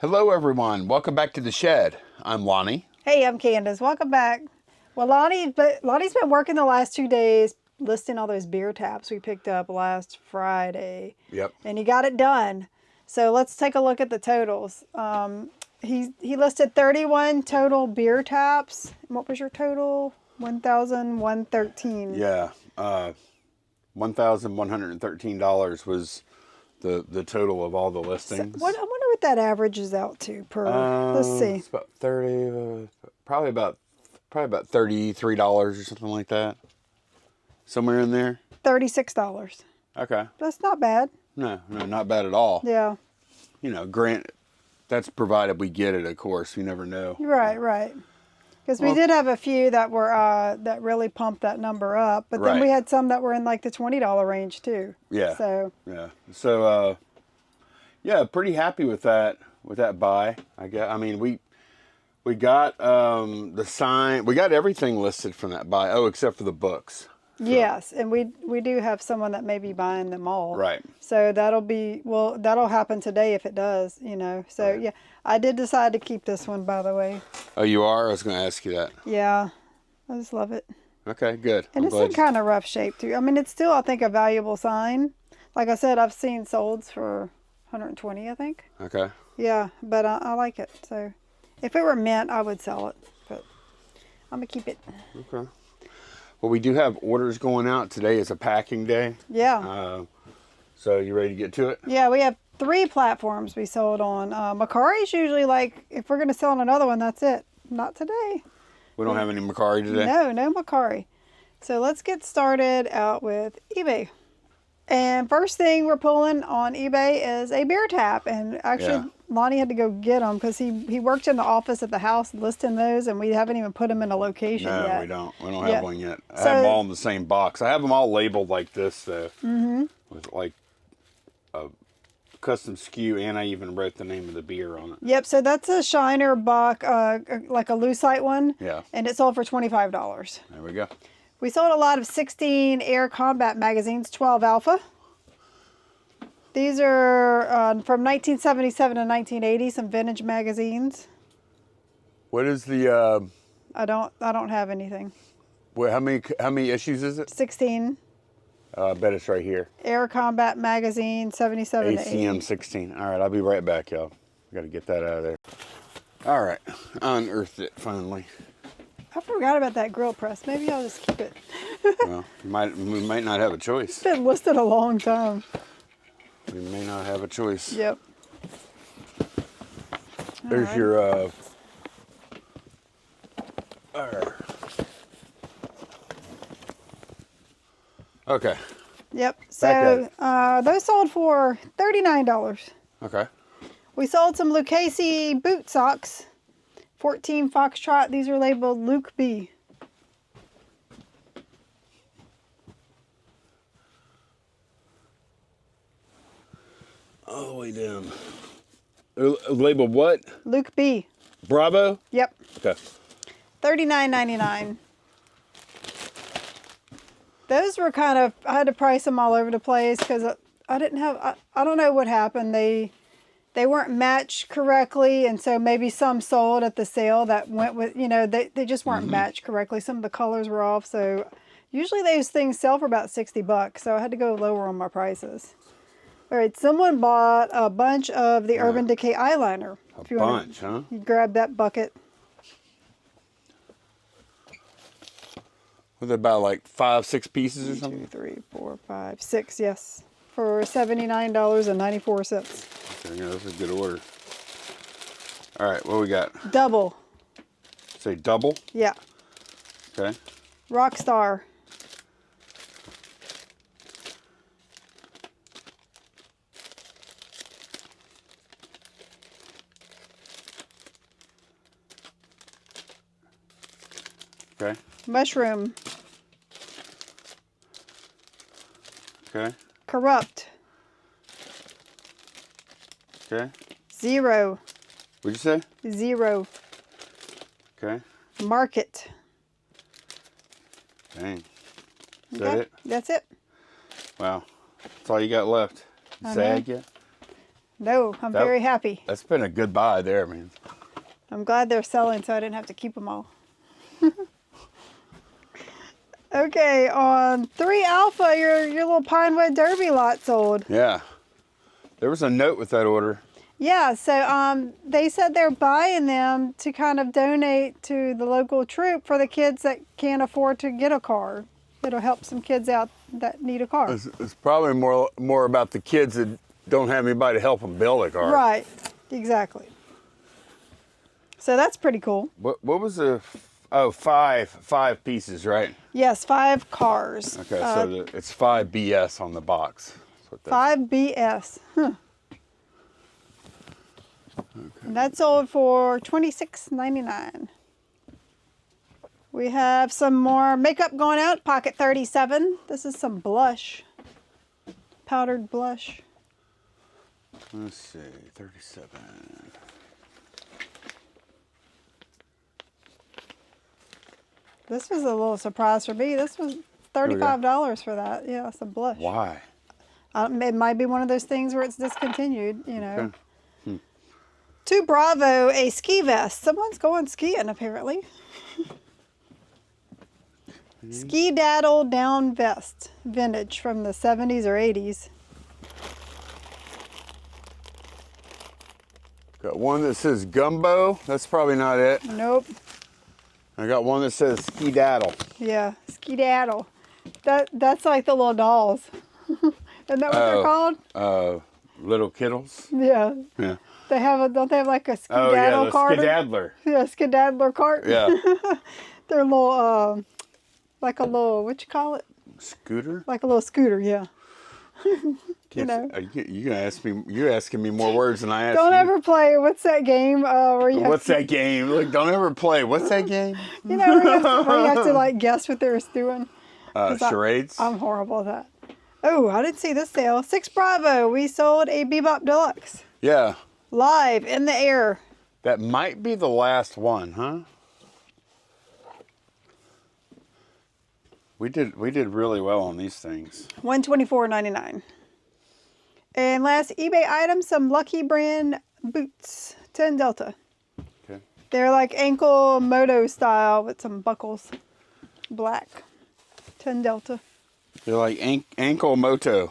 Hello everyone, welcome back to the shed. I'm Lonnie. Hey, I'm Candice. Welcome back. Well, Lonnie's been working the last 2 days listing all those beer taps we picked up last Friday. Yep. And he got it done. So let's take a look at the totals. He listed 31 total beer taps. What was your total? 1,113. Yeah, $1,113 was the total of all the listings. So I wonder what that averages out to per. Let's see. It's about 30, probably about $33 or something like that. Somewhere in there. $36. Okay. That's not bad. No, not bad at all. Yeah. You know, that's provided we get it, of course. You never know. Right. Because we did have a few that were that really pumped that number up, but then we had some that were in like the $20 range too. Yeah. So yeah, pretty happy with that buy. I mean, we got the sign, we got everything listed from that buy. Oh, except for the books. So. Yes, and we do have someone that may be buying them all. Right. So that'll happen today if it does, you know. So yeah, I did decide to keep this one, by the way. Oh, you are? I was going to ask you that. Yeah, I just love it. Okay, good. And it's in kind of rough shape too. I mean, it's still, I think, a valuable sign. Like I said, I've seen solds for 120, I think. Okay. Yeah, but I like it. So if it were mint, I would sell it, but I'm gonna keep it. Okay. Well, we do have orders going out. Today is a packing day. Yeah. So you ready to get to it? Yeah, we have 3 platforms we sold on. Macari's usually like, if we're going to sell on another one, that's it. Not today. We don't have any Macari today? No Macari. So let's get started out with eBay. And first thing we're pulling on eBay is a beer tap. And actually, Lonnie had to go get them because he worked in the office at the house listing those, and we haven't even put them in a location yet. No, we don't. We don't have one yet. I have them all in the same box. I have them all labeled like this, though, with like a custom SKU, and I even wrote the name of the beer on it. Yep, so that's a Shiner Bock, like a lucite one. Yeah. And it sold for $25. There we go. We sold a lot of 16 Air Combat magazines, 12 Alpha. These are from 1977 to 1980, some vintage magazines. What is the? I don't have anything. What? How many issues is it? 16. I bet it's right here. Air Combat magazine, 77 to 80. ACM 16. All right, I'll be right back, y'all. Got to get that out of there. All right, I unearthed it finally. I forgot about that grill press. Maybe I'll just keep it. Well, we might not have a choice. It's been listed a long time. We may not have a choice. Yep. There's your okay. Yep. So those sold for $39. Okay. We sold some Lucchese boot socks. 14 Foxtrot. These are labeled Luke B. All the way down. Labeled what? Luke B. Bravo? Yep. Okay. $39.99. Those were kind of, I had to price them all over the place because I didn't have, I don't know what happened. They weren't matched correctly, and so maybe some sold at the sale that went with, you know, they just weren't matched correctly. Some of the colors were off, so usually those things sell for about $60, so I had to go lower on my prices. All right, someone bought a bunch of the Urban Decay eyeliner. A bunch, huh? You grab that bucket. Was it about like 5, 6 pieces or 1, something? 2, 3, 4, 5, 6, yes. For $79.94. Okay, yeah, that's a good order. All right, what we got? Double. Say double? Yeah. Okay. Rockstar. Okay. Mushroom. Okay. Corrupt. Okay. Zero. What'd you say? Zero. Okay. Market. Dang. Is that it? That's it. Wow. That's all you got left. Sag yet? No, I'm very happy. That's been a good buy there, man. I'm glad they're selling so I didn't have to keep them all. Okay, on 3 Alpha, your little Pinewood Derby lot sold. Yeah. There was a note with that order. Yeah, so they said they're buying them to kind of donate to the local troop for the kids that can't afford to get a car. It'll help some kids out that need a car. It's probably more about the kids that don't have anybody to help them build a car. Right, exactly. So that's pretty cool. What was the... Oh, five pieces, right? Yes, 5 cars. Okay, so it's 5 BS on the box. 5 BS. Huh. Okay. And that sold for $26.99. We have some more makeup going out. Pocket 37. This is some blush. Powdered blush. Let's see, 37. This was a little surprise for me. This was $35 for that. Yeah, some blush. Why? It might be one of those things where it's discontinued, you know. Okay. To Bravo, a ski vest. Someone's going skiing, apparently. Ski Daddle down vest. Vintage from the 70s or 80s. Got one that says Gumbo. That's probably not it. Nope. I got one that says Ski Daddle. Yeah, Ski Daddle. That's like the little dolls. Isn't that what they're called? Little Kittles. Yeah. Yeah. They have don't they have like a skedaddle cart? Skedaddler. Yeah, skedaddler cart. Yeah. They're little like a little, what you call it? Scooter? Like a little scooter, yeah. You know. You're asking me more words than I asked. Don't ever play. What's that game where you? What's that game? Look, don't ever play. What's that game? You know, where you have to like guess what they're doing. Charades. I'm horrible at that. Oh, I didn't see this sale. 6 Bravo. We sold a Be-Bop Deluxe. Yeah. Live in the air. That might be the last one, huh? We did really well on these things. $124.99. And last eBay item, some Lucky brand boots, 10 Delta. Okay. They're like ankle moto style with some buckles, black, 10 Delta. They're like ankle moto.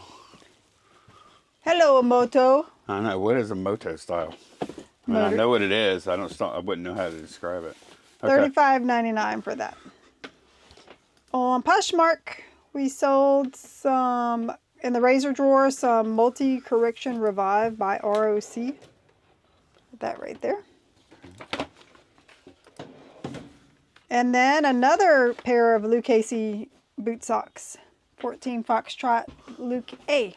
Hello, moto. I don't know, what is a moto style? I mean, I know what it is. I wouldn't know how to describe it. Okay. $35.99 for that. On Poshmark, we sold some, in the razor drawer, some Multi Correxion Revive by RoC. Put that right there. And then another pair of Lucchese boot socks. 14 Foxtrot Luke A.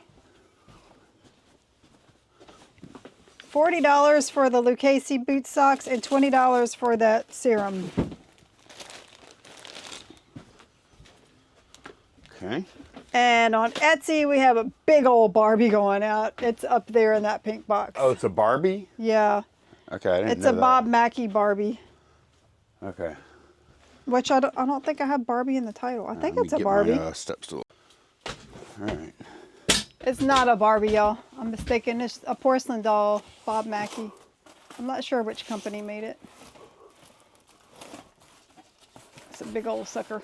$40 for the Lucchese boot socks and $20 for that serum. Okay. And on Etsy, we have a big old Barbie going out. It's up there in that pink box. Oh, it's a Barbie? Yeah. Okay, I didn't know It's a that. Bob Mackie Barbie. Okay. Which I don't think I have Barbie in the title. I think it's a Barbie. My, step stool. All right. It's not a Barbie, y'all. I'm mistaken. It's a porcelain doll, Bob Mackie. I'm not sure which company made it. It's a big old sucker.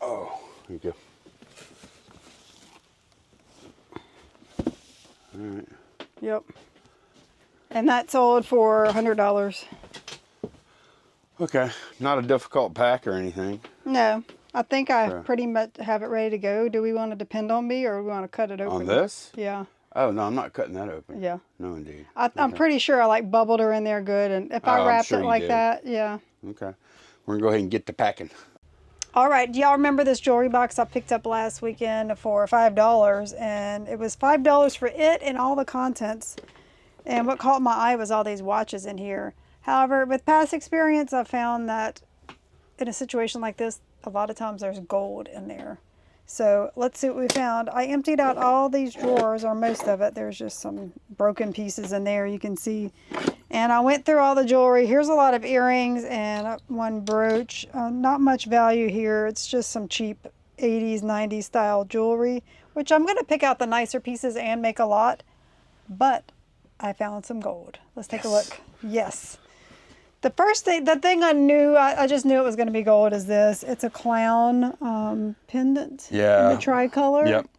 Oh, thank you. All right. Yep. And that sold for $100. Okay, not a difficult pack or anything. No, I think I pretty much have it ready to go. Do we want to depend on me or do we want to cut it open? On this? Yeah. Oh, no, I'm not cutting that open. Yeah. No, indeed. I'm pretty sure I like bubbled her in there good. And if I wrapped it like that, yeah. Okay. We're going to go ahead and get to packing. All right. Do y'all remember this jewelry box I picked up last weekend for $5? And it was $5 for it and all the contents. And what caught my eye was all these watches in here. However, with past experience, I've found that in a situation like this, a lot of times there's gold in there. So let's see what we found. I emptied out all these drawers, or most of it. There's just some broken pieces in there, you can see. And I went through all the jewelry. Here's a lot of earrings and one brooch. Not much value here. It's just some cheap 80s, 90s style jewelry. which I'm going to pick out the nicer pieces and make a lot, but I found some gold. Let's take a look. Yes. The thing I knew, I just knew it was going to be gold is this. It's a clown pendant in the tricolor. Yep.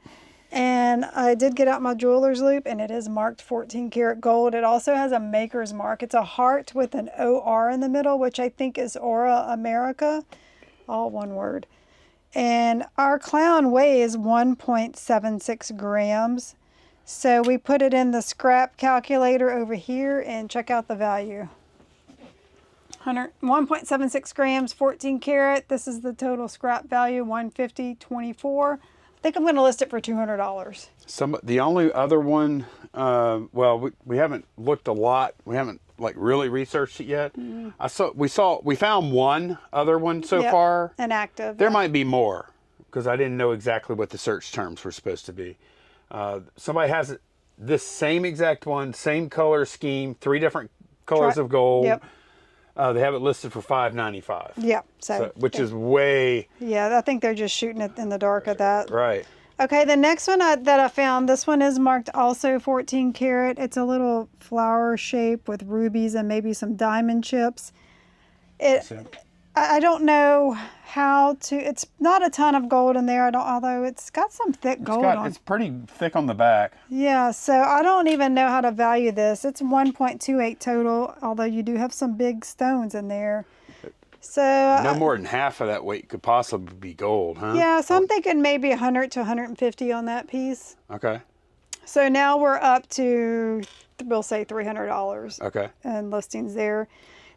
And I did get out my jeweler's loop, and it is marked 14 karat gold. It also has a maker's mark. It's a heart with an OR in the middle, which I think is Aura America. All one word. And our clown weighs 1.76 grams. So we put it in the scrap calculator over here and check out the value. 1.76 grams, 14 karat. This is the total scrap value, 150.24. I think I'm going to list it for $200. The only other one, well, we haven't looked a lot. We haven't like really researched it yet. We found one other one so far. And active. There might be more because I didn't know exactly what the search terms were supposed to be. Somebody has this same exact one, same color scheme, 3 different colors of gold. Yep. They have it listed for $5.95. Yeah. So which is way. Yeah, I think they're just shooting it in the dark at that. Right. Okay, the next one that I found, this one is marked also 14 karat. It's a little flower shape with rubies and maybe some diamond chips. I don't know how to. It's not a ton of gold in there. Although it's got some thick gold on. It's pretty thick on the back. Yeah, so I don't even know how to value this. It's 1.28 total, although you do have some big stones in there. So no more than half of that weight could possibly be gold, huh? Yeah, so I'm thinking maybe 100 to 150 on that piece. Okay. So now we're up to, we'll say $300. Okay. And listings there.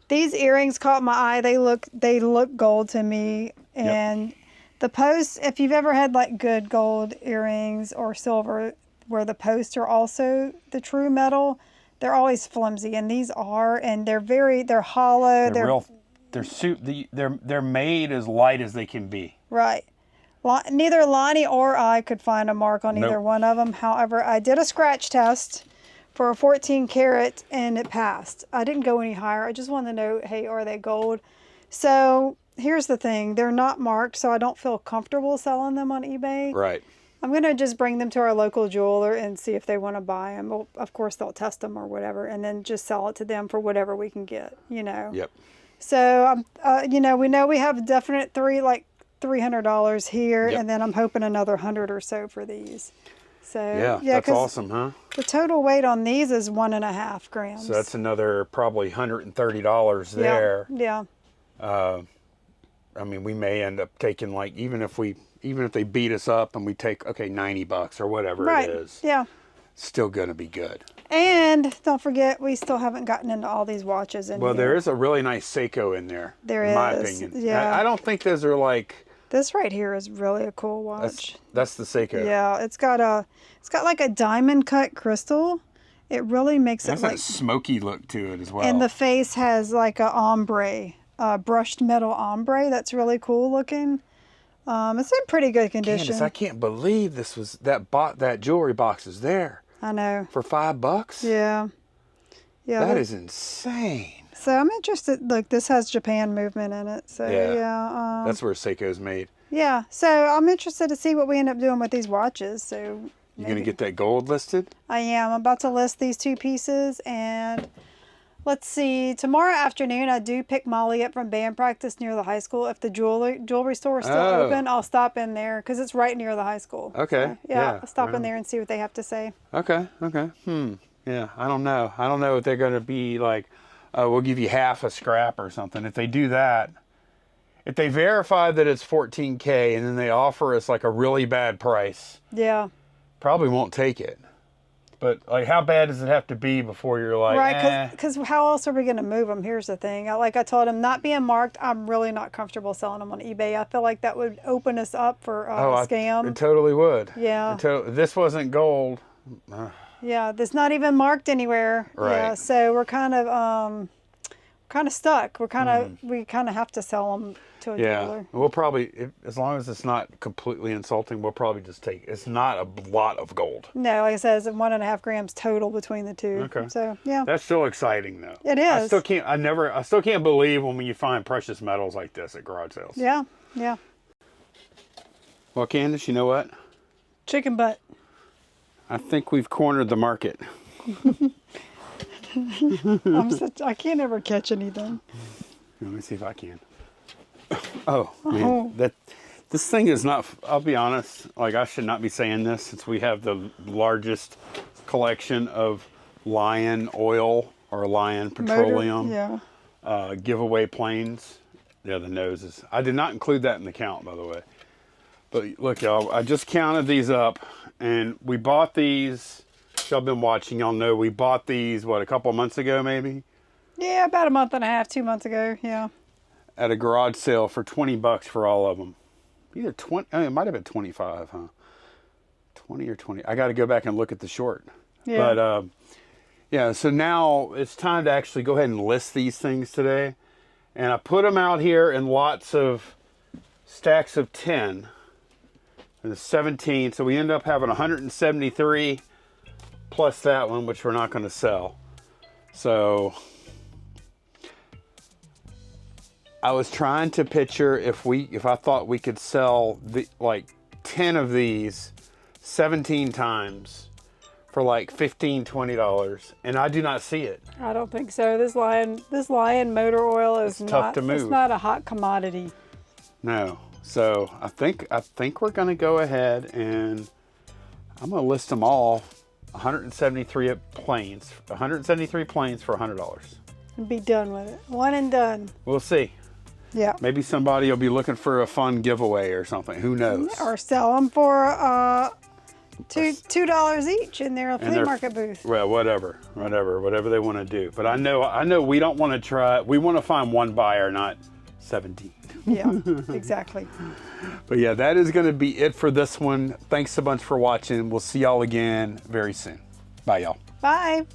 These earrings caught my eye. They look gold to me. And the posts, if you've ever had like good gold earrings or silver where the posts are also the true metal, they're always flimsy. And these are, and they're hollow. They're made as light as they can be. Right. Neither Lonnie or I could find a mark on either one of them. However, I did a scratch test for a 14 karat and it passed. I didn't go any higher. I just wanted to know, hey, are they gold? So here's the thing. They're not marked, so I don't feel comfortable selling them on eBay. Right. I'm going to just bring them to our local jeweler and see if they want to buy them. Well, of course, they'll test them or whatever, and then just sell it to them for whatever we can get, Yep. So, we know we have definite $300 here, and then I'm hoping another 100 or so for these. So that's awesome, huh? The total weight on these is 1.5 grams. So that's another probably $130 there. Yeah. I mean, we may end up taking even if they beat us up and we take $90 or whatever it is. Yeah. Still gonna be good. And don't forget, we still haven't gotten into all these watches in here. There is a really nice Seiko in there. In my opinion. Yeah. I don't think those are like. This right here is really a cool watch. That's the Seiko. Yeah, it's got like a diamond cut crystal. It really makes it like a smoky look to it as well. And the face has like a ombre, brushed metal ombre. That's really cool looking. It's in pretty good condition. Candice, I can't believe that jewelry box is there. I know. For $5? Yeah. Yeah. That is insane. So I'm interested. Look, this has Japan movement in it. So yeah. That's where Seiko's made. Yeah. So I'm interested to see what we end up doing with these watches. So you gonna get that gold listed? I am. I'm about to list these 2 pieces, and let's see. Tomorrow afternoon, I do pick Molly up from band practice near the high school. If the jewelry store is still open, I'll stop in there because it's right near the high school. Okay. So, yeah. I'll stop in there and see what they have to say. Okay. Yeah. I don't know. I don't know if they're gonna be like, we'll give you half a scrap or something. If they do that, if they verify that it's 14K and then they offer us like a really bad price, probably won't take it. But like, how bad does it have to be before you're like, right? Because how else are we going to move them? Here's the thing. Like I told him, not being marked, I'm really not comfortable selling them on eBay. I feel like that would open us up for a scam. It totally would. Yeah. This wasn't gold. Yeah, it's not even marked anywhere. Right. Yeah, so we're kind of stuck. We kind of have to sell them to a jeweler. We'll probably, as long as it's not completely insulting, we'll probably just take. It's not a lot of gold. No, like I said, it's 1.5 grams total between the 2. Okay. So yeah. That's still exciting though. It is. I still can't believe when you find precious metals like this at garage sales. Yeah. Yeah. Well, Candice, you know what? Chicken butt. I think we've cornered the market. I can't ever catch anything. Let me see if I can. Oh, man. This thing is not, I'll be honest, like I should not be saying this since we have the largest collection of Lion oil or Lion Petroleum giveaway planes. Yeah, the noses. I did not include that in the count, by the way. But look, y'all, I just counted these up, and we bought these. Y'all been watching, y'all know we bought these, what, a couple of months ago, maybe? Yeah, about a month and a half, 2 months ago, yeah. At a garage sale for $20 for all of them. Either 20, it might have been 25, huh? 20 or 20. I got to go back and look at the short. Yeah. But, yeah, so now it's time to actually go ahead and list these things today. And I put them out here in lots of stacks of 10. And 17, so we end up having 173 plus that one, which we're not going to sell. So I was trying to picture if I thought we could sell like 10 of these 17 times for like $15-$20, and I do not see it. I don't think so. This Lion motor oil is tough to move. It's not a hot commodity. No. So I think we're going to go ahead and I'm going to list them all. 173 planes for $100. And be done with it. One and done. We'll see. Yeah. Maybe somebody will be looking for a fun giveaway or something. Who knows? Or sell them for $2 each in their flea market booth. Well, whatever they want to do. But I know we don't want to try. We want to find one buyer, not 17. Yeah, exactly. But yeah, that is going to be it for this one. Thanks a bunch for watching. We'll see y'all again very soon. Bye, y'all. Bye.